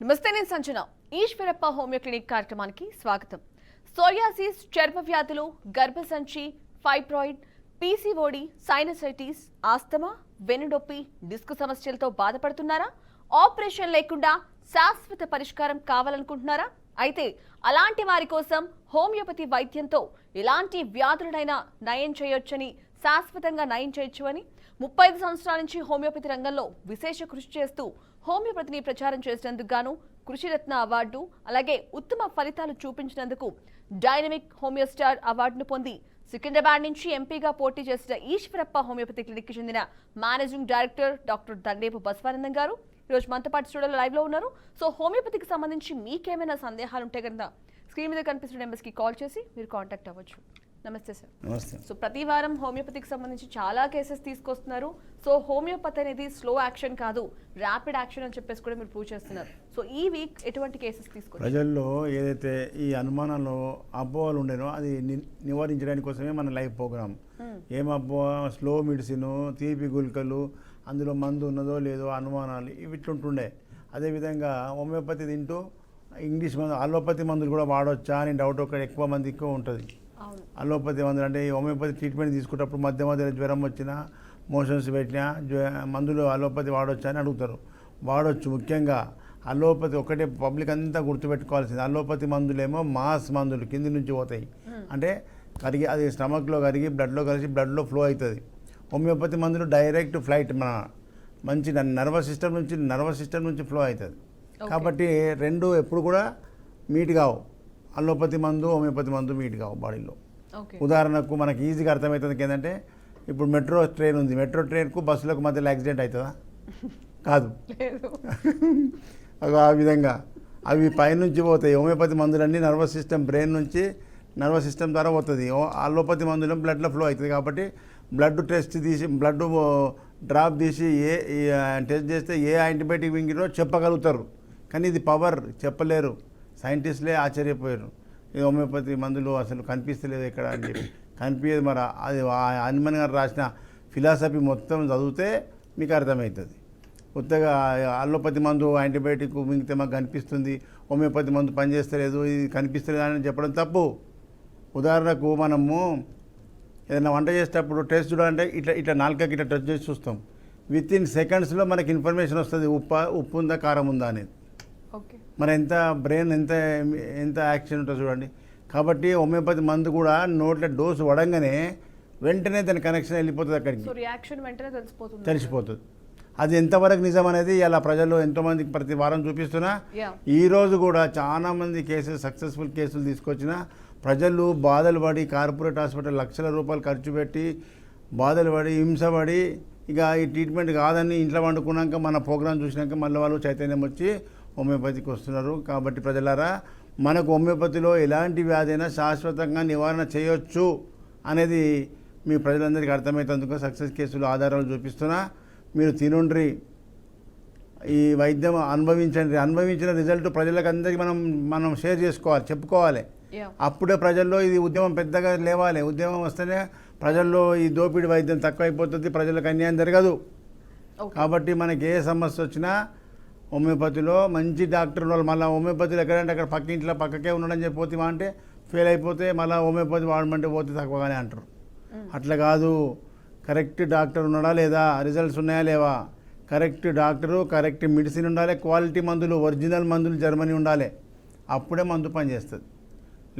నమస్తే నేను Sanjana Eeshwarappa homeo clinic కార్యక్రమానికి స్వాగతం. సోరియాసిస్, చర్మ వ్యాధులు, గర్భసంచి, ఫైబ్రాయిడ్, పీసీఓడి, సైనసైటిస్, ఆస్తమా, వెన్నునొప్పి, డిస్క్ సమస్యలతో బాధపడుతున్నారా? ఆపరేషన్ లేకుండా శాశ్వత పరిష్కారం కావాలనుకుంటున్నారా? అయితే అలాంటి వారి కోసం హోమియోపతి వైద్యంతో ఎలాంటి వ్యాధులనైనా నయం చేయొచ్చని, శాశ్వతంగా నయం చేయొచ్చు అని 35 సంవత్సరాల నుంచి హోమియోపతి రంగంలో విశేష కృషి చేస్తూ హోమియోపతిని ప్రచారం చేసినందుకు గాను కృషిరత్న అవార్డు, అలాగే ఉత్తమ ఫలితాలు చూపించినందుకు డైనమిక్ హోమియోస్టార్ అవార్డును పొంది సికింద్రాబాద్ నుంచి ఎంపీగా పోటీ చేసిన ఈశ్వరప్ప హోమియోపతి క్లినిక్ కి చెందిన మేనేజింగ్ డైరెక్టర్ డాక్టర్ దండేపు బసవానందం గారు ఈరోజు మనతో పాటు స్టూడియోలో లైవ్ లో ఉన్నారు. సో హోమియోపతికి సంబంధించి మీకేమైనా సందేహాలు ఉంటే కనుక స్క్రీన్ మీద కనిపిస్తున్న నెంబర్స్ కి కాల్ చేసి మీరు కాంటాక్ట్ అవ్వచ్చు. నమస్తే సార్. నమస్తే. సో ప్రతి వారం హోమియోపతికి సంబంధించి చాలా కేసెస్ తీసుకొస్తున్నారు. సో హోమియోపతి అనేది స్లో యాక్షన్ కాదు, ర్యాపిడ్ యాక్షన్ అని చెప్పేసి కూడా మీరు ప్రూవ్ చేస్తున్నారు. సో ఈ వీక్ ఎటువంటి కేసెస్ తీసుకొచ్చారు? ప్రజల్లో ఏదైతే ఈ అనుమానాలు అపోహలు ఉండేనో అది నివారించడానికి కోసమే మన లైవ్ ప్రోగ్రామ్. ఏం అపోహ? స్లో మెడిసిన్, తీపి గుళికలు, అందులో మందు ఉన్నదో లేదో అనుమానాలు ఇవి ఇట్లుంటుండే. అదేవిధంగా హోమియోపతి తింటూ ఇంగ్లీష్ మందు, అలోపతి మందులు కూడా వాడొచ్చా అని డౌట్ ఎక్కువ మందికి ఉంటుంది. అలోపతి మందులు అంటే ఈ హోమియోపతి ట్రీట్మెంట్ తీసుకున్నప్పుడు మధ్య మధ్యలో జ్వరం వచ్చినా, మోషన్స్ పెట్టినా మందులు అలోపతి వాడొచ్చా అని అడుగుతారు. వాడొచ్చు. ముఖ్యంగా అలోపతి ఒకటే పబ్లిక్ అంతా గుర్తుపెట్టుకోవాల్సింది, అలోపతి మందులేమో మాస్ మందులు కింది నుంచి పోతాయి, అంటే కరిగి అది స్టమక్లో కరిగి బ్లడ్లో కలిసి బ్లడ్లో ఫ్లో అవుతుంది. హోమియోపతి మందులు డైరెక్ట్ ఫ్లైట్ మన మంచి నర్వస్ సిస్టమ్ నుంచి ఫ్లో అవుతుంది. కాబట్టి రెండు ఎప్పుడు కూడా మీట్ కావు. అలోపతి మందు, హోమియోపతి మందు మీట్ కావు బాడీలో. ఉదాహరణకు మనకి ఈజీగా అర్థమవుతుంది ఏంటంటే, ఇప్పుడు మెట్రో ట్రైన్ ఉంది, మెట్రో ట్రైన్కు బస్సులకు మధ్యలో యాక్సిడెంట్ అవుతుందా? కాదు. ఆ విధంగా అవి పైనుంచి పోతాయి. హోమియోపతి మందులన్నీ నర్వస్ సిస్టమ్, బ్రెయిన్ నుంచి నర్వస్ సిస్టమ్ ద్వారా పోతుంది. అలోపతి మందులు బ్లడ్లో ఫ్లో అవుతుంది. కాబట్టి బ్లడ్ టెస్ట్ తీసి, బ్లడ్ డ్రాప్ తీసి టెస్ట్ చేస్తే ఏ యాంటీబయాటిక్ మింగినో చెప్పగలుగుతారు. కానీ ఇది పవర్ చెప్పలేరు. సైంటిస్టులే ఆశ్చర్యపోయారు, ఈ హోమియోపతి మందులు అసలు కనిపిస్తలేదు ఎక్కడ అని చెప్పి. కనిపించదు. మరి అది హనుమాన్ గారు రాసిన ఫిలాసఫీ మొత్తం చదివితే మీకు అర్థమవుతుంది. కొత్తగా అలోపతి మందు యాంటీబయాటిక్ మింగితే మాకు కనిపిస్తుంది, హోమియోపతి మందు పనిచేస్తలేదు, ఇది కనిపిస్తలేదు అని చెప్పడం తప్పు. ఉదాహరణకు మనము ఏదైనా వంట చేసేటప్పుడు టేస్ట్ చూడాలంటే ఇట్లా ఇట్లా నాలుకకి ఇట్లా టచ్ చేసి చూస్తాం. విత్ ఇన్ సెకండ్స్లో మనకి ఇన్ఫర్మేషన్ వస్తుంది, ఉప్పు ఉందా కారం ఉందా అనేది. మరి ఎంత బ్రెయిన్ ఎంత యాక్షన్ ఉంటుందో చూడండి. కాబట్టి హోమియోపతి మందు కూడా నోట్ల డోసు వడంగానే వెంటనే దాని కనెక్షన్ వెళ్ళిపోతుంది, అక్కడికి తెలిసిపోతుంది. అది ఎంతవరకు నిజం అనేది ఇలా ప్రజలు ఎంతోమందికి ప్రతి వారం చూపిస్తున్నా. ఈరోజు కూడా చాలామంది సక్సెస్ఫుల్ కేసులు తీసుకొచ్చిన ప్రజలు బాధలు పడి కార్పొరేట్ హాస్పిటల్ లక్షల రూపాయలు ఖర్చు పెట్టి బాధలు పడి హింసపడి ఇక ఈ ట్రీట్మెంట్ కాదని ఇంట్లో వండుకున్నాక మన ప్రోగ్రాం చూసినాక మళ్ళీ వాళ్ళు చైతన్యం వచ్చి హోమియోపతికి వస్తున్నారు. కాబట్టి ప్రజలారా, మనకు హోమియోపతిలో ఎలాంటి వ్యాధి అయినా శాశ్వతంగా నివారణ చేయొచ్చు అనేది మీ ప్రజలందరికీ అర్థమవుతుందుకు సక్సెస్ కేసులు ఆధారాలు చూపిస్తున్నా. మీరు తినుండ్రి, ఈ వైద్యం అనుభవించిన రిజల్ట్ ప్రజలకు అందరికీ మనం షేర్ చేసుకోవాలి, చెప్పుకోవాలి. అప్పుడే ప్రజల్లో ఇది ఉద్యమం పెద్దగా లేవాలి. ఉద్యమం వస్తేనే ప్రజల్లో ఈ దోపిడీ వైద్యం తక్కువైపోతుంది, ప్రజలకు అన్యాయం జరగదు. కాబట్టి మనకి ఏ సమస్య వచ్చినా హోమియోపతిలో మంచి డాక్టర్ ఉన్నారు. మళ్ళీ హోమియోపతిలో ఎక్కడంటే అక్కడ పక్కకే ఉన్నాడని చెప్పి పోతే అంటే ఫెయిల్ అయిపోతే మళ్ళీ హోమియోపతి వాడమంటే పోతే తక్కువగానే అంటారు. అట్లా కాదు. కరెక్ట్ డాక్టర్ ఉన్నాడా లేదా, రిజల్ట్స్ ఉన్నాయా లేవా, కరెక్ట్ డాక్టరు, కరెక్ట్ మెడిసిన్ ఉండాలి, క్వాలిటీ మందులు, ఒరిజినల్ మందులు జర్మనీ ఉండాలి. అప్పుడే మందు పనిచేస్తుంది.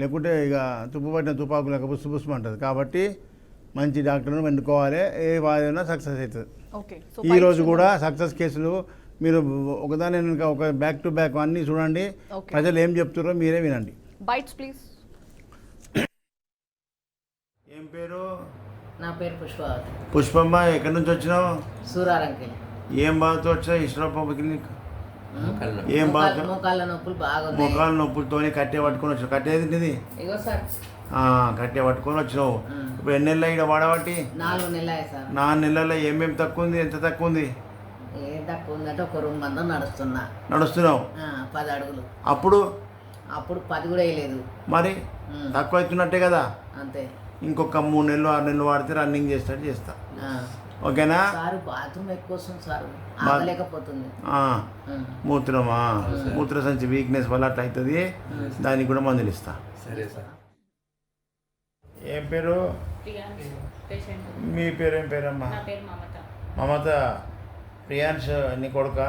లేకుంటే ఇక తుప్పు పట్టిన తుపాకులకు బుస్సు బుస్సు అంటుంది. కాబట్టి మంచి డాక్టర్ను ఎన్నుకోవాలి, ఏ వాదైనా సక్సెస్ అవుతుంది. ఈరోజు కూడా సక్సెస్ కేసులు మీరు ఒకదాని వెనుక ఒక బ్యాక్ టు బ్యాక్ అన్నీ చూడండి. ప్రజలు ఏం చెప్తారో మీరే వినండి. Bytes please. ఏం పేరు? నా పేరు పుష్పమ్మ. ఎక్కడి నుంచి వచ్చినావు? సూరారంకి. ఏం బాధతో వచ్చినావు ఈశ్వరప్ప క్లినిక్? ఏం బాధ? మోకాళ్ళ నొప్పులు బాగా. మోకాళ్ళ నొప్పులతోనే కట్టే పట్టుకొని వచ్చినావు. కట్టేది ఇది? కట్టే పట్టుకొని వచ్చినావు. ఇప్పుడు ఎన్ని నెలలు ఇక్కడ వాడబట్టి? 4 నెలలు సార్. 4 నెలల్లో ఏమేమి తక్కువ ఉంది, ఎంత తక్కువ ఉంది? ఏం తక్కువ ఉందంటే ఒక 2 మంది నడుస్తున్నావు. 10 అడుగులు. అప్పుడు 10 కూడా వేయలేదు. మరి తక్కువ అవుతున్నట్టే కదా. అంతే. ఇంకొక 3 నెలలు 6 నెలలు వాడితే రన్నింగ్ చేస్తా. ఓకేనా? సారు బాత్రూమ్ ఎక్కువ వస్తుంది సారు, ఆగలేకపోతుంది. ఆ, మూత్రమా, మూత్ర సంచి వీక్నెస్ వల్ల అట్లా అవుతుంది. దానికి కూడా మందులు ఇస్తా. సరే సార్. ఏం పేరు? పేషెంట్. మీ పేరు ఏం పేరమ్మా? నా పేరు మమత. మమత. ప్రియాన్స్ నీ కొడుక?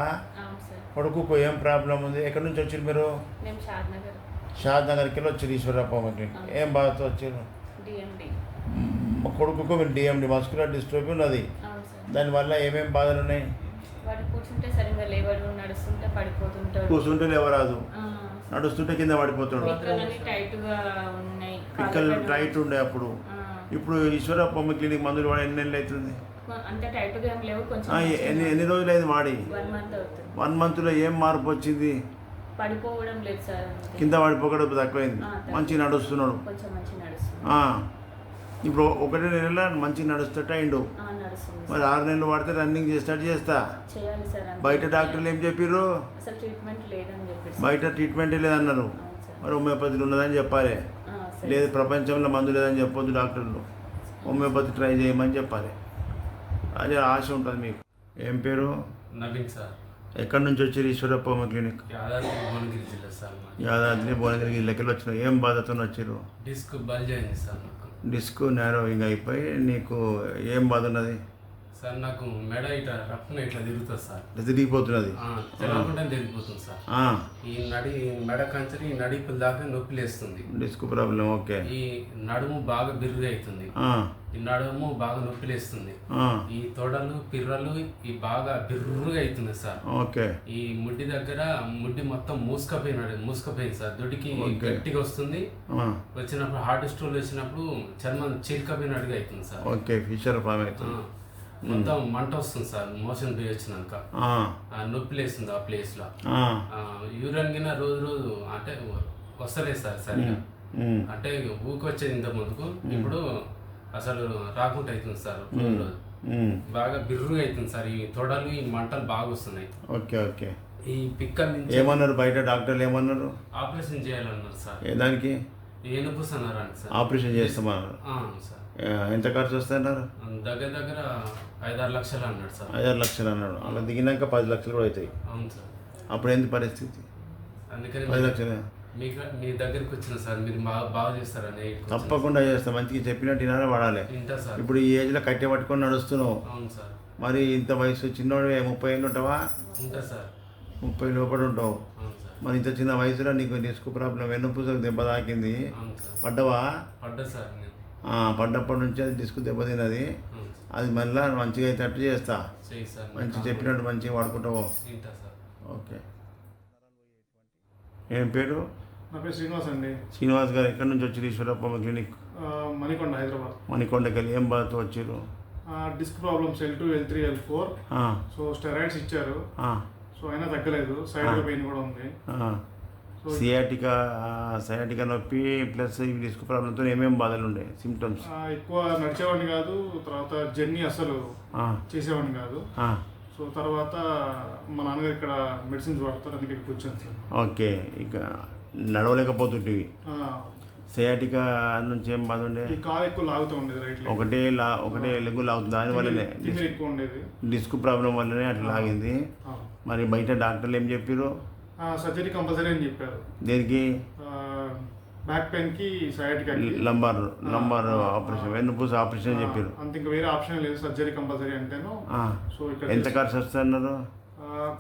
అవును సార్. కొడుకు ఏం ప్రాబ్లం ఉంది? ఎక్కడి నుంచి వచ్చారు మీరు? మేము షాద్నగర్ షాద్ నగర్కి వెళ్ళి వచ్చారు ఈశ్వరప్ప క్లినిక్. ఏం బాధతో వచ్చారు? డిఎండి. మా కొడుకు మీరు డిఎండి మస్కులర్ డిస్ట్రోఫీ ఉన్నది. అవును సార్. దానివల్ల ఏమేమి బాధలు ఉన్నాయి? వాడు కూర్చుంటే సరిగ్గా లేవడు, నడుస్తుంటే పడిపోతుంటాడు. కూర్చుంటే లేవరాదు, ఆ, నడుస్తుంటే కింద పడిపోతాడు. పిక్కలన్నీ టైట్గా ఉన్నాయి. పిక్కలు టైట్ ఉండే అప్పుడు. ఆ, ఇప్పుడు ఈశ్వరప్ప క్లినిక్ మందులు వాడి ఎన్ని నెలలు అవుతుంది? అంత టైట్గా ఏం లేవు, కొంచెం ఎన్ని రోజులు అయింది వాడి? 1 month అవుతుంది. 1 monthలో ఏం మార్పు వచ్చింది? పడిపోవడం లేదు సార్, అంతే. కింద పడిపోకడం తక్కువైంది, మంచిగా నడుస్తున్నాడు. కొంచెం మంచిగా నడుస్తుంది. ఇప్పుడు 1 నెల మంచిగా నడుస్తట అయిండు. నడుస్తుంది మరి 6 నెలలు వాడితే రన్నింగ్ స్టార్ట్ చేస్తా. చేయాలి సార్. అంతే. బయట డాక్టర్లు ఏం చెప్పారు? అసలు ట్రీట్మెంట్ లేదని చెప్పేసి. బయట ట్రీట్మెంటే లేదన్నారు. అవును సార్. మరి హోమియోపతిలో ఉన్నదని చెప్పాలి. సరే. లేదు ప్రపంచంలో మందు లేదని చెప్పొద్దు డాక్టర్లు. హోమియోపతి ట్రై చేయమని చెప్పాలి. అదే ఆశ ఉంటుంది మీకు. ఏం పేరు? నవీన్ సార్. ఎక్కడి నుంచి వచ్చారు ఈశ్వరప్ప హోమియో క్లినిక్? యాదాద్రి భువనగిరి జిల్లా సార్. మాది యాదాద్రి భువనగిరి ఇళ్ళకెళ్ళి వచ్చినావు. ఏం బాధతో వచ్చారు? డిస్క్ బల్జ్ అయింది సార్ నాకు. డిస్క్ నేరోయింగ్ అయిపోయి నీకు ఏం బాధ ఉన్నది? సార్ నాకు మెడ ఇట్లా రప్పున ఇట్లా తిరుగుతుంది సార్. తిరిగిపోతున్నది. తిరగకుండా తిరిగిపోతుంది సార్. ఈ మెడ కంచరి ఈ నడిపుల దాకా నొప్పి లేస్తుంది. Disc problem. ఓకే. ఈ నడుము బాగా బిర్రుగా అవుతుంది. ఈ నడుము బాగా నొప్పి లేస్తుంది. ఈ తొడలు పిర్రలు ఈ బాగా బిర్రుగా అవుతుంది సార్. ఓకే. ఈ ముడ్డి దగ్గర ముడ్డి మొత్తం మూసుకపోయింది సార్. దొడ్డికి గట్టిగా వస్తుంది. వచ్చినప్పుడు హార్ట్ స్ట్రోల్ వచ్చినప్పుడు చర్మం చీలికపోయినట్టుగా అవుతుంది సార్. ఓకే. ఫిషర్ ఫామ్ అవుతుంది. మొత్తం మంట వస్తుంది సార్. మోషన్ పోయి వచ్చినాక నొప్పి లేస్తుంది ఆ ప్లేస్ లో. యూరిన్ గిన రోజు అంటే వస్తలేదు సార్ సరిగా. అంటే ఊకొచ్చేది ఇంత ముందుకు, ఇప్పుడు అసలు రాకుండా అవుతుంది సార్. రోజు బాగా బిర్రుగా అవుతుంది సార్. ఈ తొడలు ఈ మంటలు బాగా వస్తున్నాయి. ఓకే. ఓకే. ఈ పిక్కల నుంచి ఏమన్నారు బయట డాక్టర్లు? ఏమన్నారు? ఆపరేషన్ చేయాలన్నారు సార్. దానికి ఏనుపుస్ అన్నారు అండి సార్. ఆపరేషన్ చేస్తామన్నారు. సార్. ఎంత ఖర్చు వస్తాయన్నారు? దగ్గర 5-6 లక్షలు అన్నాడు సార్. 5-6 లక్షలు అన్నాడు. అలా దిగినాక 10 లక్షలు కూడా అవుతాయి. అవును సార్. అప్పుడు ఏంటి పరిస్థితి? అందుకని 10 లక్షలు మీ దగ్గరికి వచ్చిన సార్. మీరు బాగా చేస్తారని. తప్పకుండా చేస్తా. మంచిగా చెప్పినట్టు వినాలే వాడాలి. వింటా సార్. ఇప్పుడు ఈ ఏజ్లో కట్టె పట్టుకొని నడుస్తున్నావు. అవును సార్. మరి ఇంత వయసు చిన్నోడు 30 ఏళ్ళు ఉంటావా? ఉంటా సార్. 30 లోపల ఉంటావు. అవును సార్. మరి ఇంత చిన్న వయసులో నీకు డిస్క్ ప్రాబ్లం, వెన్నుపూసకు దెబ్బ తాకింది. అవును సార్. పడ్డవా? పడ్డా సార్. పడ్డప్పటి నుంచి అది డిస్క్ దెబ్బతిన్నది. అది మళ్ళీ మంచిగా అయితేట్టు చేస్తా. సార్. మంచి చెప్పినట్టు మంచిగా వాడుకుంటావు. వింటా సార్. ఓకే. ఏం పేరు? నా పేరు శ్రీనివాస్ అండి. శ్రీనివాస్ గారు ఎక్కడి నుంచి వచ్చారు ఈశ్వరప్ప క్లినిక్? మణికొండ, హైదరాబాద్. మణికొండకి వెళ్ళి ఏం బాధతో వచ్చారు? Disc problems L2, L3, L4. So steroids ఇచ్చారు. సో అయినా తగ్గలేదు. సైడ్ పెయిన్ కూడా ఉంది. సయాటికా నొప్పి ప్లస్ ఈ డిస్క్ ప్రాబ్లంతో ఏమేమి బాధలు ఉండే సిమ్టమ్స్? ఎక్కువ నడిచేవాడిని కాదు. తర్వాత జర్నీ అసలు చేసేవాడిని కాదు. సో తర్వాత మా నాన్నగారు ఇక్కడ మెడిసిన్స్ వాడతారు, అందుకే ఇక్కడికి వచ్చాను సార్. ఓకే. ఇక నడవలేకపోతుంటివి. సయాటికా నుంచి ఏం బాధ ఉండే? ఈ కాలు ఎక్కువ లాగుతూ ఉండేది. రైట్ ఒకటే లెగ్గు లాగుతుంది. దానివల్లనే ఎక్కువ ఉండేది. డిస్క్ ప్రాబ్లం వల్లనే అట్లా లాగింది. మరి బయట డాక్టర్లు ఏం చెప్పారు? సర్జరీ కంపల్సరీ అని చెప్పారు. దేనికి? బ్యాక్ పెయిన్ కి, సయాటికా, లంబార్ ఆపరేషన్, వెన్నుపూస ఆపరేషన్ చెప్పారు. అంత ఇంకా వేరే ఆప్షన్ లేదు. Surgery compulsory అంటేను. సో ఇక్కడ ఎంత ఖర్చు వస్తున్నారు?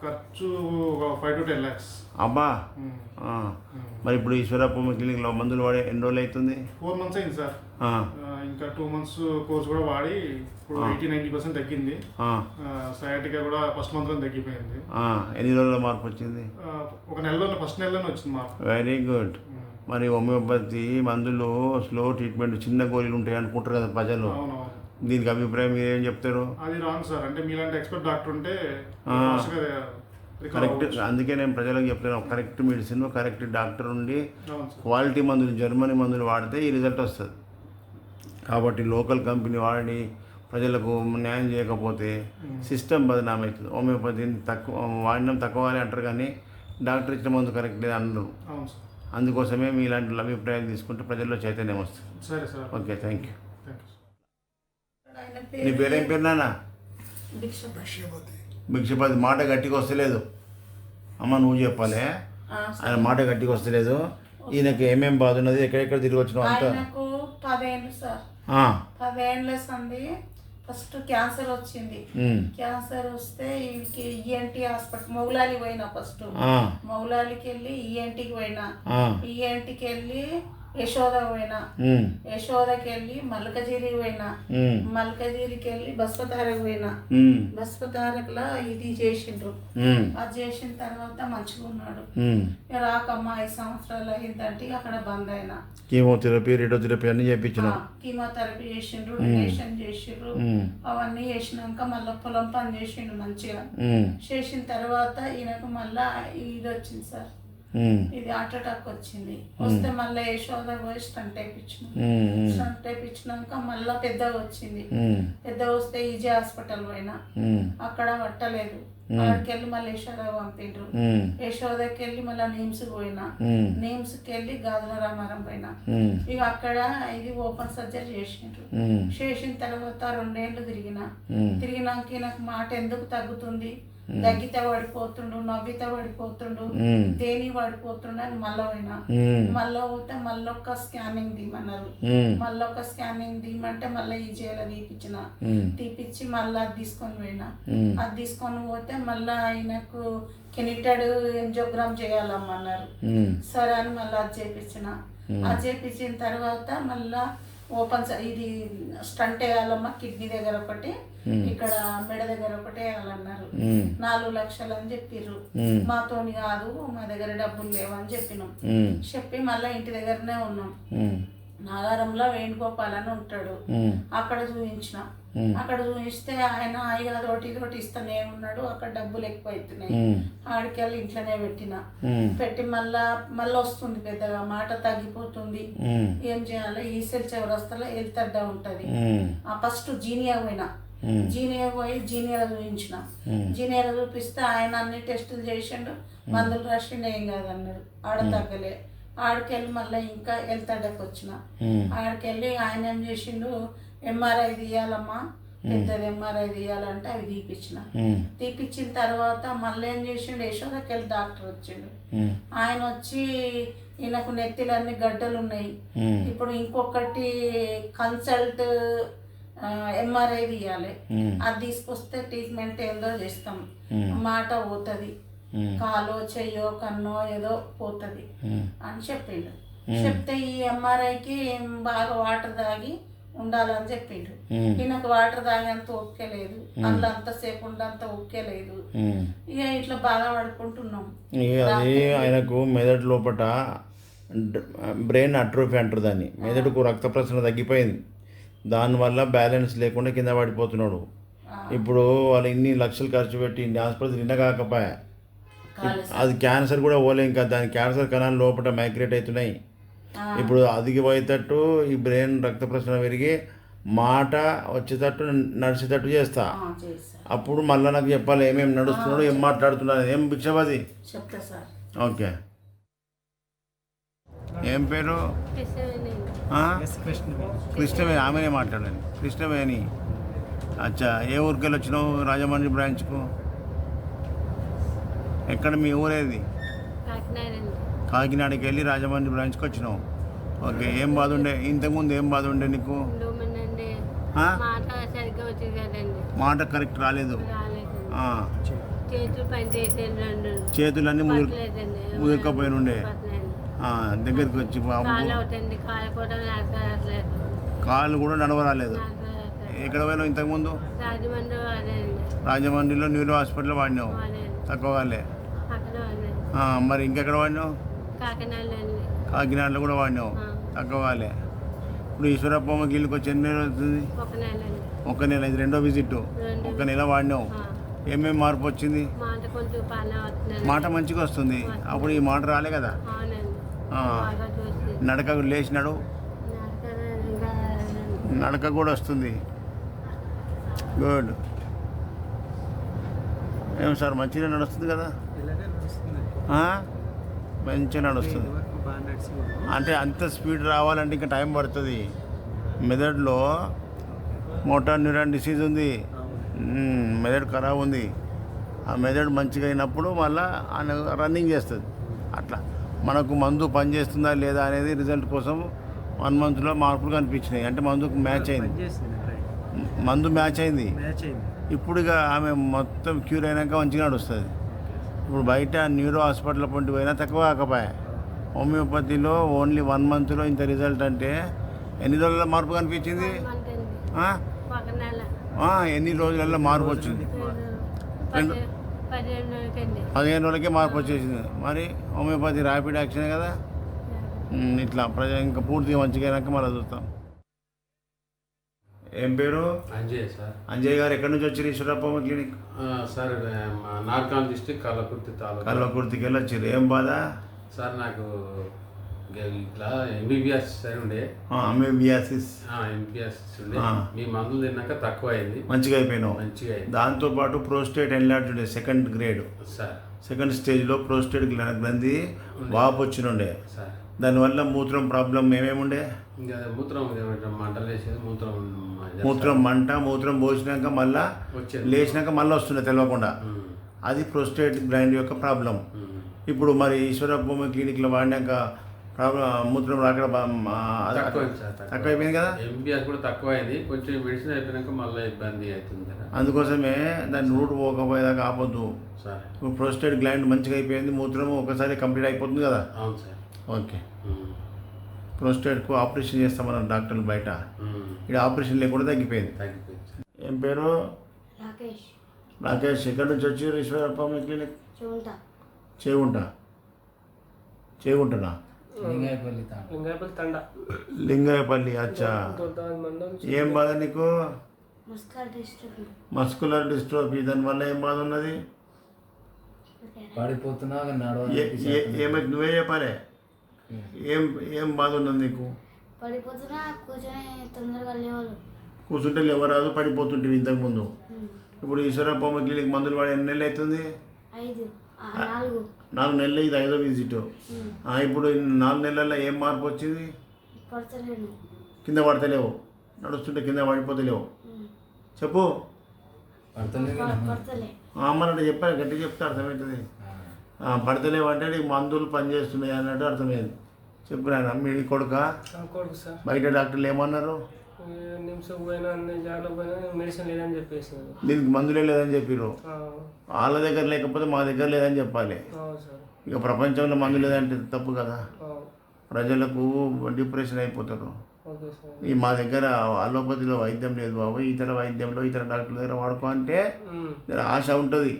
ఖర్చు 5 to 10 lakhs. అబ్బా. మరి ఇప్పుడు ఈశ్వరప్ప క్లినిక్లో మందులు వాడి ఎన్ని రోజులు అవుతుంది? 4 months అయింది సార్. ఇంకా 2 months కోర్స్ కూడా వాడి ఇప్పుడు 80-90% తగ్గింది. సయాటికా కూడా ఫస్ట్ మంత్లో తగ్గిపోయింది. ఎన్ని రోజుల్లో మార్పు వచ్చింది? ఒక నెలలో, ఫస్ట్ నెలలోనే వచ్చింది మార్పు. Very good. మరి హోమియోపతి మందులు స్లో ట్రీట్మెంట్, చిన్న గోళీలు ఉంటాయి అనుకుంటారు కదా ప్రజలు. అవునవును. దీనికి అభిప్రాయం మీరు ఏం చెప్తారు? అది రాంగ్ సార్. అంటే మీలాంటి ఎక్స్పర్ట్ డాక్టర్ ఉంటే కరెక్ట్. అందుకే నేను ప్రజలకు చెప్తాను, కరెక్ట్ మెడిసిన్, కరెక్ట్ డాక్టర్ ఉండి క్వాలిటీ మందులు, జర్మనీ మందులు వాడితే ఈ రిజల్ట్ వస్తుంది. కాబట్టి లోకల్ కంపెనీ వాడి ప్రజలకు న్యాయం చేయకపోతే సిస్టమ్ బదనాం అవుతుంది. హోమియోపతిని వాడినం తక్కువ అని అంటారు, కానీ డాక్టర్ ఇచ్చిన మందు కరెక్ట్ లేదు అన్నారు. అందుకోసమే మీ ఇలాంటి అభిప్రాయాలు తీసుకుంటే ప్రజల్లో చైతన్యం వస్తుంది. సరే సార్. ఓకే. Thank you. నీ పేరేం పేరు నాన్న? భిక్షపతి మాట గట్టిగా వస్తలేదు. అమ్మ నువ్వు చెప్పాలి. ఆయన మాట గట్టిగా వస్తలేదు. ఈయనకి ఏమేం బాధ ఉన్నది, ఎక్కడెక్కడ తిరిగి వచ్చినావు అంతా? ఆయనకు 10 ఏళ్ళు సార్. 10 ఏళ్ళ సంది ఫస్ట్ క్యాన్సర్ వచ్చింది. క్యాన్సర్ వస్తే వీడికి ఈఎన్టీ హాస్పిటల్ మౌలాలి పోయినా. ఫస్ట్ మౌలాలికి వెళ్ళి ఈఎన్టీకి పోయినా. ఈఎన్టీకి వెళ్ళి యశోద పోయినా. యశోదకి వెళ్ళి మల్కజీరికి పోయినా. మల్కజీరికి వెళ్ళి బస్పతారకు పోయినా. బస్పతారకులో ఇది చేసిండ్రు. అది చేసిన తర్వాత మంచిగా ఉన్నాడు. రాకమ్మ 5 సంవత్సరాలు అయిందంటే అక్కడ బంద్ అయినా. కీమోథెరపీ, రేడియోథెరపీ అన్ని చేయించిన. కీమోథెరపీ చేసిండ్రు, రేడియేషన్ చేసిండ్రు. అవన్నీ చేసినాక మళ్ళీ పొలం పని చేసిండు మంచిగా. చేసిన తర్వాత ఈయనకు మళ్ళా ఇది వచ్చింది సార్, ఇది హార్ట్ అటాక్ వచ్చింది. వస్తే మళ్ళీ యశోద పోయి స్టంట్ వేయించినాం. స్టంట్ వేయించినాక మళ్ళీ పెద్దగా వచ్చింది. పెద్దగా వస్తే ఈజీ హాస్పిటల్ పోయినా, అక్కడ పట్టలేదు. అక్కడికి వెళ్ళి మళ్ళీ యశోద పంపిండ్రు. యశోదకి వెళ్ళి మళ్ళీ నిమ్స్కి పోయినా. నిమ్స్కి వెళ్ళి గాజుల రామారం పోయినా. ఇక అక్కడ ఇది ఓపెన్ సర్జరీ చేసిండ్రు. చేసిన తర్వాత 2 ఏళ్ళు తిరిగినాక నాకు మాట ఎందుకు తగ్గుతుంది, దగ్గితే పడిపోతుండు, నవ్వితే పడిపోతుండు, దేని పడిపోతుండు అని మళ్ళీ పోయినా. మళ్ళీ పోతే మళ్ళొక్క స్కానింగ్ తీయమన్నారు. మళ్ళొక్క స్కానింగ్ తీయమంటే మళ్ళీ ఈజీలో తీపిచ్చి మళ్ళీ అది తీసుకొని పోయినా. అది తీసుకొని పోతే మళ్ళీ ఆయనకు కెనిటెడ్ ఎంజియోగ్రామ్ చేయాలమ్మన్నారు. సరే అని మళ్ళీ అది చేపించిన. అది చేపించిన తర్వాత మళ్ళా ఓపెన్ ఇది స్టంట్ వేయాలమ్మా, కిడ్నీ దగ్గర ఒకటి, ఇక్కడ మెడ దగ్గర ఒకటి వేయాలన్నారు. 4 లక్షలు అని చెప్పిర్రు. మాతోని కాదు, మా దగ్గర డబ్బులు లేవని చెప్పినాం. చెప్పి మళ్ళీ ఇంటి దగ్గరనే ఉన్నాం. నాగారంలో వేణుగోపాల్ అని ఉంటాడు, అక్కడ చూపించిన. అక్కడ చూపిస్తే ఆయన అదొకటి ఇస్తూనే ఉన్నాడు. అక్కడ డబ్బులు ఎక్కువ అవుతున్నాయి. ఆడికెళ్ళి ఇంట్లోనే పెట్టి మళ్ళీ వస్తుంది పెద్దగా, మాట తగ్గిపోతుంది. ఏం చేయాలి, ఈసెల్ చౌరస్తాలో హెల్త్ అడ్డా ఉంటది. ఫస్ట్ జీనియా పోయినా. జీనియాలో చూపించిన. జీనియాలో చూపిస్తే ఆయన అన్ని టెస్టులు చేసిండు, మందులు రాసిండు, ఏం కాదన్నాడు. ఆడ తగ్గలే. ఆడికెళ్ళి మళ్ళీ ఇంకా హెల్త్ అడ్డాకి వచ్చిన. ఆడికెళ్ళి ఆయన ఏం చేసిండు, ఎంఆర్ఐ తీయాలమ్మా, పెద్దది ఎంఆర్ఐ తీయాలంటే అవి తీపిచ్చిన తర్వాత మళ్ళీ ఏం చేసిండు, యశోదకి వెళ్ళి డాక్టర్ వచ్చిండు. ఆయన వచ్చి ఈయనకు నెత్తిలన్నీ గడ్డలు ఉన్నాయి, ఇప్పుడు ఇంకొకటి కన్సల్ట్ ఎంఆర్ఐ తీయాలి, అది తీసుకొస్తే ట్రీట్మెంట్ ఏందో చేస్తాం, మాట పోతుంది, కాలో చెయ్యో కన్నో ఏదో పోతుంది అని చెప్పిండు. చెప్తే ఈ ఎంఆర్ఐకి బాగా వాటర్ తాగి ఉండాలని చెప్పిండు. ఈయనకు వాటర్ తాగేంత ఓకే లేదు, అందులో అంతసేపు ఉండంత ఓకే లేదు. ఇక ఇట్లా బాధపడుకుంటున్నాం. అది ఆయనకు మెదడు లోపట బ్రెయిన్ అట్రోఫీ అంటారు దాన్ని. మెదడుకు రక్త ప్రసరణ తగ్గిపోయింది, దానివల్ల బ్యాలెన్స్ లేకుండా కింద పడిపోతున్నాడు. ఇప్పుడు వాళ్ళు ఇన్ని లక్షలు ఖర్చు పెట్టి ఇన్ని ఆసుపత్రి కాకపోయా, అది క్యాన్సర్ కూడా పోలే. ఇంకా దాని క్యాన్సర్ కణాలు లోపల మైగ్రేట్ అవుతున్నాయి. ఇప్పుడు అదిగిపోయేటట్టు ఈ బ్రెయిన్ రక్త ప్రసరణ పెరిగి మాట వచ్చేటట్టు నడిచేటట్టు చేస్తా. అప్పుడు మళ్ళీ నాకు చెప్పాలి ఏమేమి నడుస్తున్నాడు, ఏం మాట్లాడుతున్నాడు. ఏం భిక్షపతి? ఓకే. ఏం పేరు? కృష్ణవేణి. ఆమెనే మాట్లాడండి. కృష్ణవేణి. అచ్చా, ఏ ఊరికి వెళ్ళి వచ్చినావు? రాజమండ్రి బ్రాంచ్కు. ఎక్కడ మీ ఊరేది? కాకినాడకి వెళ్ళి రాజమండ్రి బ్రాంచ్కి వచ్చినావు. ఓకే. ఏం బాధ ఉండే ఇంతకుముందు? ఏం బాధ ఉండే నీకు? మాట కరెక్ట్ రాలేదు, చేతులన్నీ ముదిరికపోయి ఉండే. దగ్గరికి వచ్చి కాళ్ళు కూడా నడవరాలేదు. ఎక్కడ పోయినావు ఇంతకుముందు? రాజమండ్రిలో న్యూరో హాస్పిటల్ వాడినావు, తక్కువ వాళ్ళే. మరి ఇంకెక్కడ వాడినావు? కాకినాడలో కూడా వాడినావు, తక్కువ వాళ్ళే. ఇప్పుడు ఈశ్వరప్పమ్మ గిల్లుకి వచ్చి ఎన్ని నెలలు అవుతుంది? 1 నెల. ఇది 2వ విజిట్. 1 నెల వాడినావు. ఏమేమి మార్పు వచ్చింది? మాట మంచిగా వస్తుంది. అప్పుడు ఈ మాట రాలే కదా. నడక లేచినాడు, నడక కూడా వస్తుంది. గుడ్. ఏం సార్ మంచిగా నడుస్తుంది కదా? మంచిగా నడుస్తుంది. అంటే అంత స్పీడ్ రావాలంటే ఇంకా టైం పడుతుంది. మెదడులో మోటార్ న్యూరాన్ డిసీజ్ ఉంది, మెదడు ఖరాబ్ ఉంది. ఆ మెదడు మంచిగా అయినప్పుడు మళ్ళీ ఆయన రన్నింగ్ చేస్తుంది. అట్లా మనకు మందు పనిచేస్తుందా లేదా అనేది రిజల్ట్ కోసం 1 monthలో మార్పులు కనిపించినాయి. అంటే మందుకు మ్యాచ్ అయింది, మందు మ్యాచ్ అయింది. ఇప్పుడు ఇక ఆమె మొత్తం క్యూర్ అయినాక మంచిగా నడుస్తుంది. ఇప్పుడు బయట న్యూరో హాస్పిటల్ పొంటి పోయినా తక్కువ కాకపోయా. హోమియోపతిలో ఓన్లీ 1 monthలో ఇంత రిజల్ట్ అంటే ఎన్ని రోజుల్లో మార్పు కనిపించింది? ఎన్ని రోజులలో మార్పు వచ్చింది? 15 రోజులకే మార్పు వచ్చేసింది. మరి హోమియోపతి ర్యాపిడ్ యాక్షన్ కదా. ఇట్లా ఇంకా పూర్తిగా మంచిగా అయినాక మళ్ళీ చూస్తాం. ఏం పేరు? అంజయ్ సార్. అంజయ్ గారు ఎక్కడి నుంచి వచ్చారు? ఈశ్వరప్ప క్లినిక్ సార్ నార్కాన్ డిస్ట్రిక్ట్ కల్లకుర్తి తాలూకా. కల్వకుర్తికి వెళ్ళి వచ్చారు. ఏం బాధ సార్? నాకు ఇట్లా ఎంబీబీఎస్ ఉండే, ఎంబీబీఎస్ ఉండే. మీ మందులు తిన్నాక తక్కువ అయింది, మంచిగా అయిపోయినావు. మంచిగా అయింది. దాంతోపాటు ప్రోస్టేట్ ఎన్లార్జ్ ఉండే 2nd grade సార్. 2nd స్టేజ్లో ప్రోస్టేట్ గ్రంథి వాపు వచ్చినుండే. సార్ దానివల్ల మూత్రం ప్రాబ్లం ఏమేమి ఉండే? ఇంకా మూత్రం మంటలు వేసేది, మూత్రం మంట, మూత్రం పోసినాక మళ్ళీ లేచినాక మళ్ళీ వస్తుండే తెలియకుండా. అది ప్రోస్టేట్ గ్లాండ్ యొక్క ప్రాబ్లం. ఇప్పుడు మరి ఈశ్వరప్ప క్లినిక్లో వాడినాక ప్రాబ్లం మూత్రం రాక తక్కువ అయిపోయింది కదా. ఎంబీబీఎస్ కూడా తక్కువ అయింది, కొంచెం మెడిసిన్ అయిపోయినాక మళ్ళీ ఇబ్బంది అవుతుంది. అందుకోసమే దాన్ని రూట్ పోకపోయేదాకా ఆపొద్దు సార్. ఇప్పుడు ప్రోస్టేట్ గ్లాండ్ మంచిగా అయిపోయింది, మూత్రం ఒకసారి కంప్లీట్ అయిపోతుంది కదా. అవును సార్. ఓకే. ప్రోస్టేట్కు ఆపరేషన్ చేస్తామన్నారు డాక్టర్లు బయట. ఇక్కడ ఆపరేషన్ లేకుండా తగ్గిపోయింది. ఏం పేరు? రాకేష్. ఎక్కడి నుంచి వచ్చి ఈశ్వరప్ప క్లినిక్? చేగుంటనా? లింగాయపల్లి. అచ్చా. ఏం బాధ నీకు? Muscular dystrophy. దానివల్ల ఏం బాధ ఉన్నది? పడిపోతున్నా ఏమైతే నువ్వే చెప్పాలి. ఏం బాధ ఉన్నది నీకు? పడిపోతున్నా, కూర్చుంటే లేవరాదు, పడిపోతుంటే ఇంతకుముందు. ఇప్పుడు ఈశ్వరప్ప క్లినిక్ మందులు వాడి ఎన్ని నెలలు అవుతుంది? 4 నెలలు. ఇది 5వ విజిట్. ఇప్పుడు 4 నెలల్లో ఏం మార్పు వచ్చింది? కింద పడతలేవు, నడుస్తుంటే కింద పడిపోతలేవు. చెప్పు. అమ్మనంటే చెప్పాను, గట్టిగా చెప్తే అర్థమవుతుంది. పడతలేవు అంటే నీకు మందులు పనిచేస్తున్నాయి అన్నట్టు అర్థమైంది. చెప్పు నాయన. మీ కొడుక? బయట డాక్టర్లు ఏమన్నారు? దీనికి మందులే లేదని చెప్పారు. వాళ్ళ దగ్గర లేకపోతే మా దగ్గర లేదని చెప్పాలి. ఇక ప్రపంచంలో మందు లేదంటే తప్పు కదా. ప్రజలకు డిప్రెషన్ అయిపోతారు. ఈ మా దగ్గర అలోపతిలో వైద్యం లేదు బాబు, ఇతర వైద్యంలో ఇతర డాక్టర్ల దగ్గర వాడుకో అంటే ఆశ ఉంటుంది.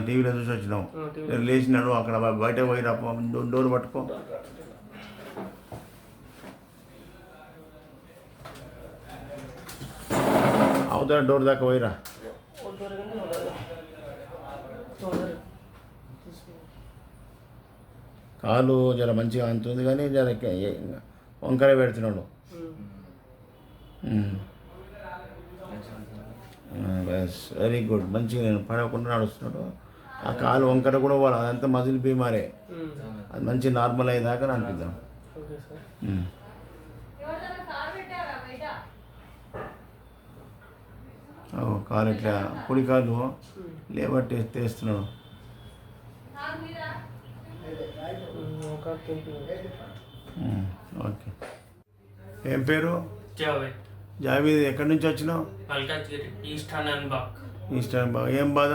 టీవీలో చూసి వచ్చినావు. లేచినాడు అక్కడ బయట పోయి డోర్ పట్టుకో. అవతల డోర్ దాకా పోయిరా. కాలు జర మంచిగా అంతుంది కానీ జర వంకర పెడుతున్నాడు. Very good. మంచిగా నేను పడకుండా నడుస్తున్నాడు. ఆ కాలు వంకర కూడా పోవాలి, అదంతా మజిల్ బీమారే. అది మంచి నార్మల్ అయ్యేదాకా అనిపిద్దాం. కాలు ఇట్లా కుడి కాలు లేబట్టి తెస్తున్నాడు. ఓకే. ఏం పేరు? జావీద్. ఎక్కడి నుంచి వచ్చినావు? ఈస్టర్న్ బాగ్. ఏం బాధ?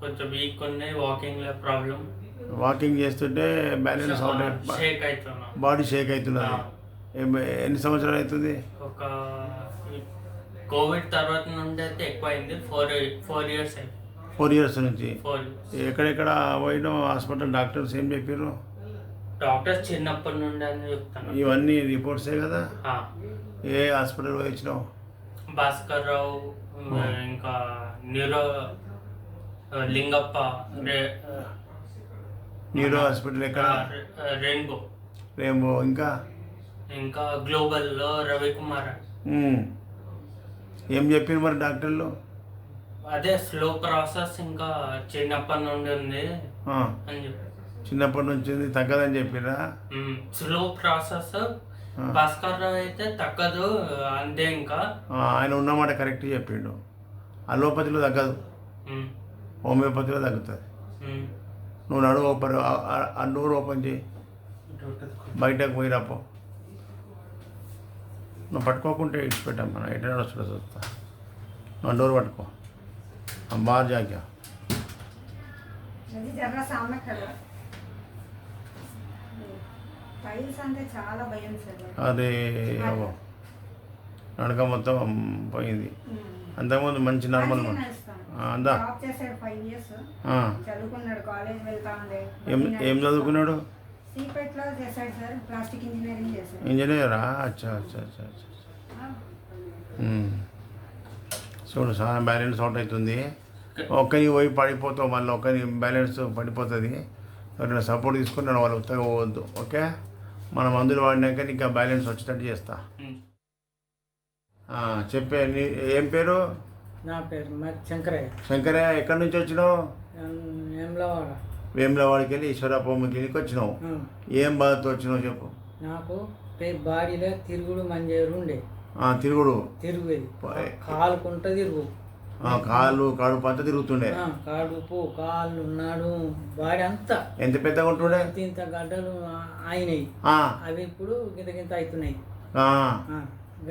కొంచెం వీక్ ఉన్నాయి, ప్రాబ్లం. వాకింగ్ చేస్తుంటే బ్యాలెన్స్ బాడీ షేక్ అవుతున్నది. ఎన్ని సంవత్సరాలు అవుతుంది? ఒక కోవిడ్ తర్వాత నుండి అయితే ఎక్కువ అయింది. 4 years అయింది. 4 years నుంచి. ఎక్కడెక్కడ పోయినా హాస్పిటల్ డాక్టర్స్ ఏం చెప్పారు? డాక్టర్స్ చిన్నప్పటి నుండి అని చెప్తాను. ఇవన్నీ రిపోర్ట్సే కదా. ఏ హాస్పిటల్ పోయి వచ్చినావు? భాస్కర్ రావు, ఇంకా లింగప్ప. న్యూరో హాస్పిటల్ ఎక్కడ? రెయిన్బో. ఇంకా గ్లోబల్లో రవికుమార్. ఏం చెప్పారు మరి డాక్టర్లు? అదే స్లో ప్రాసెస్, ఇంకా చిన్నప్పటి నుండి ఉంది అని చెప్పి. చిన్నప్పటి నుంచి తగ్గదని చెప్పిరా? స్లో ప్రాసెస్ భాస్కర్ రావు అయితే తగ్గదు అంతే ఇంకా. ఆయన ఉన్నమాట కరెక్ట్ చెప్పిండు. అలోపతిలో తగ్గదు, ఉమ్, హోమియోపతిలో తగ్గుతుంది. ఉమ్. నువ్వు నడువు ఆ డోర్ ఓపెన్ చేయి, బయటకు పోయి రాపో. నువ్వు పట్టుకోకుంటే ఇచ్చిపెట్టమ్మా, ఎట్లా నడుస్తుందో చూస్తా. నువ్వు డోర్ పట్టుకో, బాగా జాగ్యా. జర్ర సామె కదా ఫైల్స్ అంటే చాలా భయం సార్. అది నడక మొత్తం పోయింది. అంతకుముందు మంచి నార్మల్ అందా. జాబ్ చేశాడు 5 years, చదువుకున్నాడు, కాలేజ్ వెళ్తా ఉండే. ఏం చదువుకున్నాడు? సీపేట్లో చేశాడు సార్, ప్లాస్టిక్ ఇంజనీరింగ్ చేశాడు. ఇంజనీరా? అచ్చా అచ్చా అచ్చా అచ్చా. చూడు చాలా బ్యాలెన్స్ అవుట్ అవుతుంది. ఒక్కరికి పోయి పడిపోతావు, మళ్ళీ ఒక్కరి బ్యాలెన్స్ పడిపోతుంది. ఎవరైనా సపోర్ట్ తీసుకున్నాను వాళ్ళు ఉత్తగా పోవద్దు. ఓకే, మన మందులు వాడినాక నీకు బ్యాలెన్స్ వచ్చేటట్టు చేస్తా. చెప్పే ఏం పేరు? నా పేరు శంకరయ్య. శంకరయ్య, ఎక్కడి నుంచి వచ్చినావు? వేములవాడ. వేములవాడికి వెళ్ళి ఈశ్వరప్పమ్మ క్లినిక్ వచ్చినావు. ఏం బాధతో వచ్చినావు చెప్పు. నాకు బాడీలో తిరుగుడు మంజేరు ఉండే. తిరుగుడు కాలుకుంటా తిరుగు, కాళ్ళు కడుపు అంతా తిరుగుతుండే. కడుపు కాళ్ళు ఉన్నాడు బాడీ అంతా. ఎంత పెద్దగా ఉంటుండే? ఇంత గడ్డలు అయినాయి, అవి ఇప్పుడు గింత అవుతున్నాయి.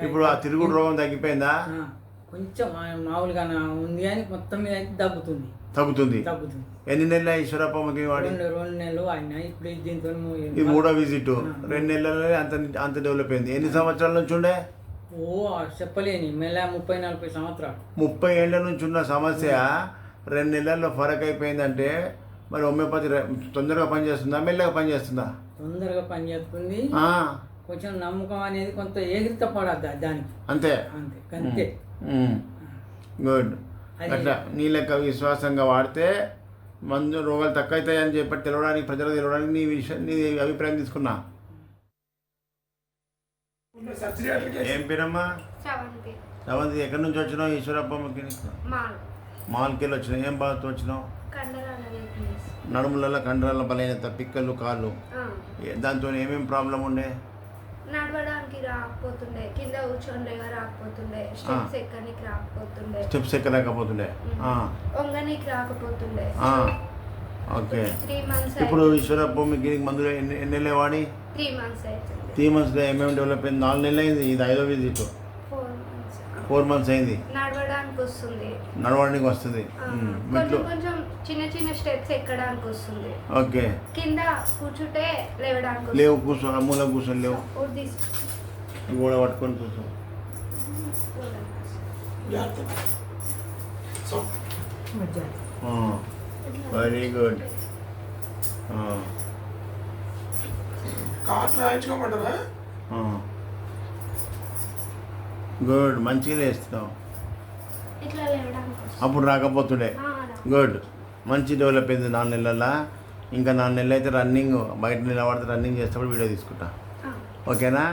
ఇప్పుడు ఆ తిరుగుడు రోగం తగ్గిపోయిందా? కొంచెం మామూలుగా ఉంది కానీ మొత్తం మీద అయితే తగ్గుతుంది. తగ్గుతుంది. ఎన్ని నెలలు ఈశ్వరప్పమ్మకి వాడి? 2 నెలలు అయినా. ఇప్పుడు దీంతో ఈ 3వ విజిట్ 2 నెలల్లో అంత డెవలప్ అయింది. ఎన్ని సంవత్సరాల నుంచి ఉండే? చెప్పలేని మెల్ల 30-40 సంవత్సరాలు. 30 ఏళ్ళ నుంచి ఉన్న సమస్య 2 నెలల్లో ఫరక్ అయిపోయిందంటే మరి హోమియోపతి తొందరగా పనిచేస్తుందా, మెల్లగా పనిచేస్తుందా? తొందరగా పనిచేస్తుంది. కొంచెం నమ్మకం అనేది కొంత ఎగిరిత పడద్దు దానికి. అంతే. గుడ్. అట్లా నీ లెక్క విశ్వాసంగా వాడితే మందు రోగాలు తక్కువ అవుతాయని చెప్పి తెలవడానికి, ప్రజలకు తెలవడానికి నీ అభిప్రాయం తీసుకున్నా. ఏం పేరమ్మా? రవంతి. ఎక్కడి నుంచి వచ్చినావు? ఈశ్వరప్పమ్మకి మాల్కెళ్ళి వచ్చినావు. ఏం బాధతో వచ్చినావు? నడుములలో కండరాల బలహీనత, పిక్కలు, కాళ్ళు, దాంతో ఏమేమి ప్రాబ్లం ఉండే? నడవడానికి రాకపోతుండే, కింద కూర్చోండి రాకపోతుండే, స్టెప్స్ ఎక్కలేకపోతుండే, వంగనీకి రాకపోతుండే. ఓకే. ఇప్పుడు ఈశ్వరప్పమ్మకి మందులు ఎన్ని నెలలు వాడి? 3 months అవుతుంది. 3 monthsలో ఏమేమి డెవలప్ అయింది? 4 నెలలు అయింది. ఇది 5వ విజిట్. 4 months అయింది. నడవడానికి వస్తుంది. కొంచెం చిన్న స్టెప్స్ ఎక్కడానికి వస్తుంది. ఓకే. కింద కూర్చుంటే లేవడానికి లేవు, కూర్చో, మూల కూర్చొని లేవు, గోడ పట్టుకొని కూర్చో. Very good. గుడ్, మంచిగా వేస్తున్నావు. అప్పుడు రాకపోతుండే. గుడ్, మంచి డెవలప్ అయింది 4 నెలల్లో. ఇంకా 4 నెలలు అయితే రన్నింగ్, బయట నిలబడితే రన్నింగ్ చేసేటప్పుడు వీడియో తీసుకుంటా. ఓకేనా?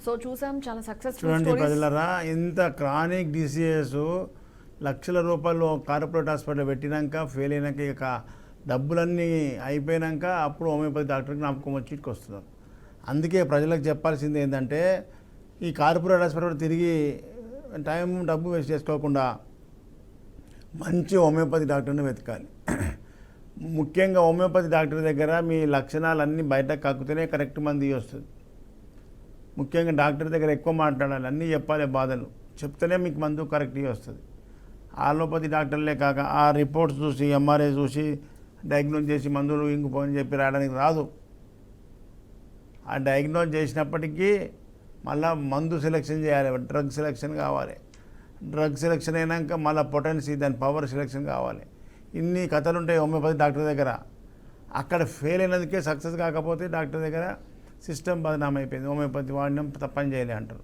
సో చూసాం, చాలా సక్సెస్ఫుల్. చూడండి ప్రజలరా, ఇంత క్రానిక్ డిసీజెస్ లక్షల రూపాయలు కార్పొరేట్ హాస్పిటల్ పెట్టినాక ఫెయిల్ అయినాక, ఇక డబ్బులన్నీ అయిపోయినాక అప్పుడు హోమియోపతి డాక్టర్కి నమ్మకం వచ్చి ఇటుకు వస్తున్నారు. అందుకే ప్రజలకు చెప్పాల్సింది ఏంటంటే, ఈ కార్పొరేట్ హాస్పిటల్ తిరిగి టైం డబ్బు వేస్ట్ చేసుకోకుండా మంచి హోమియోపతి డాక్టర్ని వెతకాలి. ముఖ్యంగా హోమియోపతి డాక్టర్ దగ్గర మీ లక్షణాలన్నీ బయటకు కక్కుతేనే కరెక్ట్ మంది వస్తుంది. ముఖ్యంగా డాక్టర్ దగ్గర ఎక్కువ మాట్లాడాలి, అన్నీ చెప్పాలి, బాధలు చెప్తేనే మీకు మందు కరెక్ట్గా వస్తుంది. ఆలోపతి డాక్టర్లే కాక ఆ రిపోర్ట్స్ చూసి, ఎంఆర్ఐ చూసి డయాగ్నోజ్ చేసి మందులు ఇంకుపోని చెప్పి రావడానికి రాదు. ఆ డయాగ్నోజ్ చేసినప్పటికీ మళ్ళీ మందు సెలెక్షన్ చేయాలి, డ్రగ్ సెలెక్షన్ కావాలి. డ్రగ్ సెలెక్షన్ అయినాక మళ్ళీ పొటెన్సీ, దాని పవర్ సెలెక్షన్ కావాలి. ఇన్ని కథలు ఉంటాయి హోమియోపతి డాక్టర్ దగ్గర. అక్కడ ఫెయిల్ అయినందుకే సక్సెస్ కాకపోతే డాక్టర్ దగ్గర సిస్టమ్ బదనాం అయిపోయింది. హోమియోపతి వాడినాం తప్పని చేయలే అంటారు.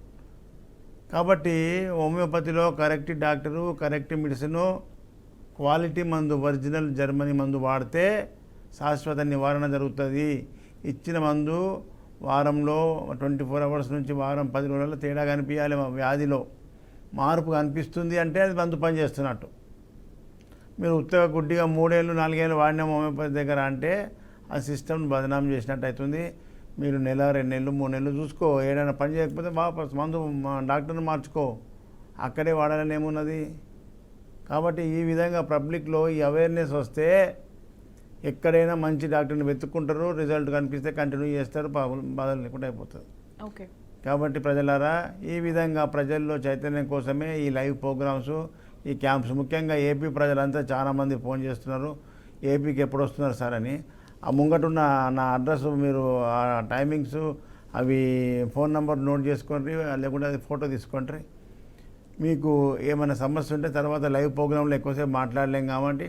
కాబట్టి హోమియోపతిలో correct doctor, correct medicine, quality మందు, ఒరిజినల్ జర్మనీ మందు వాడితే శాశ్వత నివారణ జరుగుతుంది. ఇచ్చిన మందు వారంలో 24 hours నుంచి వారం 10 రోజుల్లో తేడా కనిపించాలి. వ్యాధిలో మార్పు కనిపిస్తుంది అంటే అది మందు పని చేస్తున్నట్టు. మీరు ఉత్తగా గుడ్డిగా 3 ఏళ్ళు 4 ఏళ్ళు వాడిన హోమియోపతి దగ్గర అంటే ఆ సిస్టమ్ని బదనాం చేసినట్టు అవుతుంది. మీరు నెల 2 నెలలు 3 నెలలు చూసుకో, ఏదైనా పని చేయకపోతే వాపస్ మందు డాక్టర్ని మార్చుకో, అక్కడే వాడాలని ఏమున్నది. కాబట్టి ఈ విధంగా పబ్లిక్లో ఈ అవేర్నెస్ వస్తే ఎక్కడైనా మంచి డాక్టర్ని వెతుక్కుంటారు, రిజల్ట్ కనిపిస్తే కంటిన్యూ చేస్తారు, బాధలు లేకుండా అయిపోతుంది. ఓకే. కాబట్టి ప్రజలారా, ఈ విధంగా ప్రజల్లో చైతన్యం కోసమే ఈ లైవ్ ప్రోగ్రామ్స్, ఈ క్యాంప్స్. ముఖ్యంగా ఏపీ ప్రజలంతా చాలామంది ఫోన్ చేస్తున్నారు, ఏపీకి ఎప్పుడు వస్తున్నారు సార్ అని. ఆ ముంగటున్న నా అడ్రస్, మీరు ఆ టైమింగ్స్ అవి ఫోన్ నెంబర్ నోట్ చేసుకోండి, లేకుంటే అది ఫోటో తీసుకోండి. మీకు ఏమైనా సమస్య ఉంటే తర్వాత లైవ్ ప్రోగ్రాంలో ఎక్కువసేపు మాట్లాడలేం కాబట్టి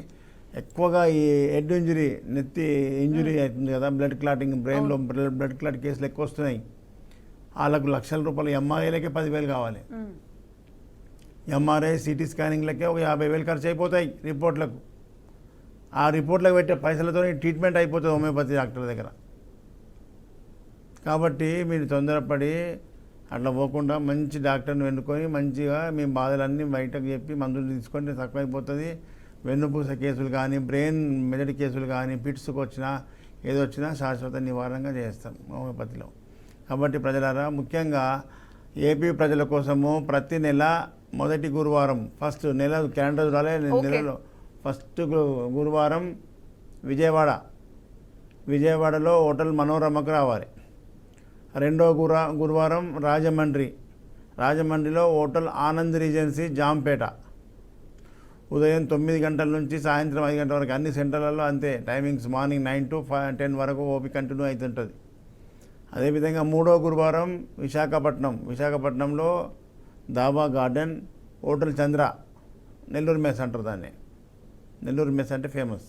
ఎక్కువగా ఈ హెడ్ ఇంజురీ, నెత్తి ఇంజురీ అవుతుంది కదా, బ్లడ్ క్లాటింగ్, బ్రెయిన్లో బ్లడ్ క్లాట్ కేసులు ఎక్కువ వస్తున్నాయి. వాళ్ళకు లక్షల రూపాయలు ఎంఆర్ఐలకే 10,000 కావాలి. ఎంఆర్ఐ సిటీ స్కానింగ్లకే ఒక 50,000 ఖర్చు అయిపోతాయి రిపోర్ట్లకు. ఆ రిపోర్ట్లకు పెట్టే పైసలతో ట్రీట్మెంట్ అయిపోతుంది హోమియోపతి డాక్టర్ దగ్గర. కాబట్టి మీరు తొందరపడి అట్లా పోకుండా మంచి డాక్టర్ని వెన్నుకొని మంచిగా మీ బాధలన్నీ బయటకు చెప్పి మందులు తీసుకొని తక్కువైపోతుంది. వెన్నుపూస కేసులు కానీ, బ్రెయిన్ మెదడు కేసులు కానీ, పిట్స్కి వచ్చినా ఏదో వచ్చినా శాశ్వత నివారణగా చేస్తాం హోమియోపతిలో. కాబట్టి ప్రజలారా, ముఖ్యంగా ఏపీ ప్రజల కోసము ప్రతి నెల మొదటి గురువారం, ఫస్ట్ నెల క్యాలెండర్ రాలే, నెలలో ఫస్ట్ గురువారం విజయవాడలో హోటల్ మనోరమకు రావాలి. రెండో గురువారం రాజమండ్రిలో హోటల్ ఆనంద్ రీజెన్సీ జాంపేట. ఉదయం 9 గంటల నుంచి సాయంత్రం 5 గంటల వరకు అన్ని సెంటర్లలో అంతే టైమింగ్స్. మార్నింగ్ 9 to 10 వరకు ఓపీ కంటిన్యూ అవుతుంటుంది. అదేవిధంగా మూడో గురువారం విశాఖపట్నంలో దాబా గార్డెన్ హోటల్ చంద్ర, నెల్లూరు మెస్ అంటారు దాన్ని. నెల్లూరు మెస్ అంటే ఫేమస్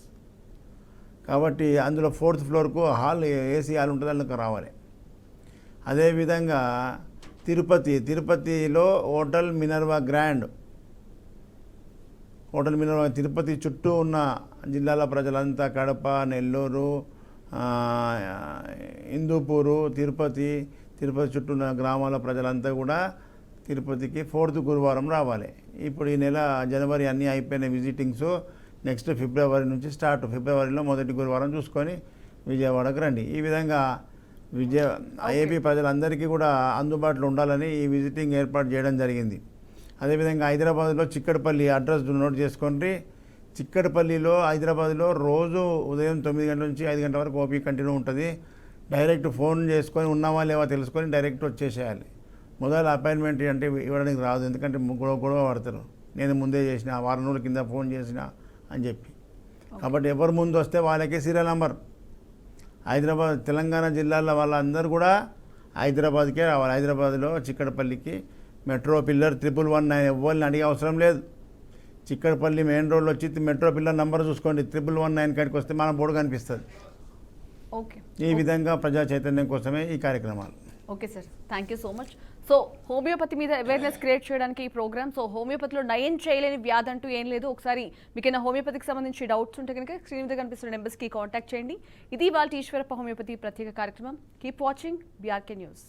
కాబట్టి అందులో 4th ఫ్లోర్కు హాల్, ఏసీ హాల్ ఉంటుంది, అందులోకి రావాలి. అదేవిధంగా తిరుపతిలో హోటల్ మినర్వా గ్రాండ్, తిరుపతి చుట్టూ ఉన్న జిల్లాల ప్రజలంతా, కడప, నెల్లూరు, హిందూపూరు, తిరుపతి చుట్టూ ఉన్న గ్రామాల ప్రజలంతా కూడా తిరుపతికి 4th గురువారం రావాలి. ఇప్పుడు ఈ నెల జనవరి అన్నీ అయిపోయిన విజిటింగ్స్. నెక్స్ట్ ఫిబ్రవరి నుంచి స్టార్ట్. ఫిబ్రవరిలో మొదటి గురువారం చూసుకొని విజయవాడకు రండి. ఈ విధంగా ఏపీ ప్రజలందరికీ కూడా అందుబాటులో ఉండాలని ఈ విజిటింగ్ ఏర్పాటు చేయడం జరిగింది. అదేవిధంగా హైదరాబాద్లో చిక్కడపల్లి అడ్రస్ నోట్ చేసుకోండి. హైదరాబాద్లో రోజు ఉదయం 9 గంటల నుంచి 5 గంటల వరకు ఓపీ కంటిన్యూ ఉంటుంది. డైరెక్ట్ ఫోన్ చేసుకొని ఉన్నావా లేవా తెలుసుకొని డైరెక్ట్ వచ్చేసేయాలి. మొదలు అపాయింట్మెంట్ అంటే ఇవ్వడానికి రాదు, ఎందుకంటే గొడవ పడతారు. నేను ముందే చేసిన, వారం రోజుల కింద ఫోన్ చేసిన అని చెప్పి. కాబట్టి ఎవరు ముందు వస్తే వాళ్ళకే సీరియల్ నెంబర్. హైదరాబాద్, తెలంగాణ జిల్లాల వాళ్ళందరూ కూడా హైదరాబాద్కే రావాలి. హైదరాబాద్లో చిక్కడపల్లికి మెట్రో పిల్లర్ 1119 ఎవరిని అడిగే అవసరం లేదు. చిక్కడపల్లి మెయిన్ రోడ్లో వచ్చి మెట్రో పిల్లర్ నెంబర్ చూసుకోండి, 1119 కాడికి వస్తే మన బోర్డు కనిపిస్తుంది. ఓకే. ఈ విధంగా ప్రజా చైతన్యం కోసమే ఈ కార్యక్రమాలు. Okay sir, thank you so much. So homeopathy మీద అవేర్నెస్ క్రియేట్ చేయడానికి ఈ ప్రోగ్రామ్. సో హోమియోపతిలో నయం చేయలేని వ్యాధి అంటూ ఏం లేదు. ఒకసారి మీకైనా హోమియోపతికి సంబంధించి డౌట్స్ ఉంటే కనుక స్క్రీన్ మీద కనిపిస్తున్న నెంబర్స్కి కాంటాక్ట్ చేయండి. ఇది వాళ్ళ ఈశ్వరప్ప హోమియోపతి ప్రత్యేక కార్యక్రమం. Keep watching BRK news.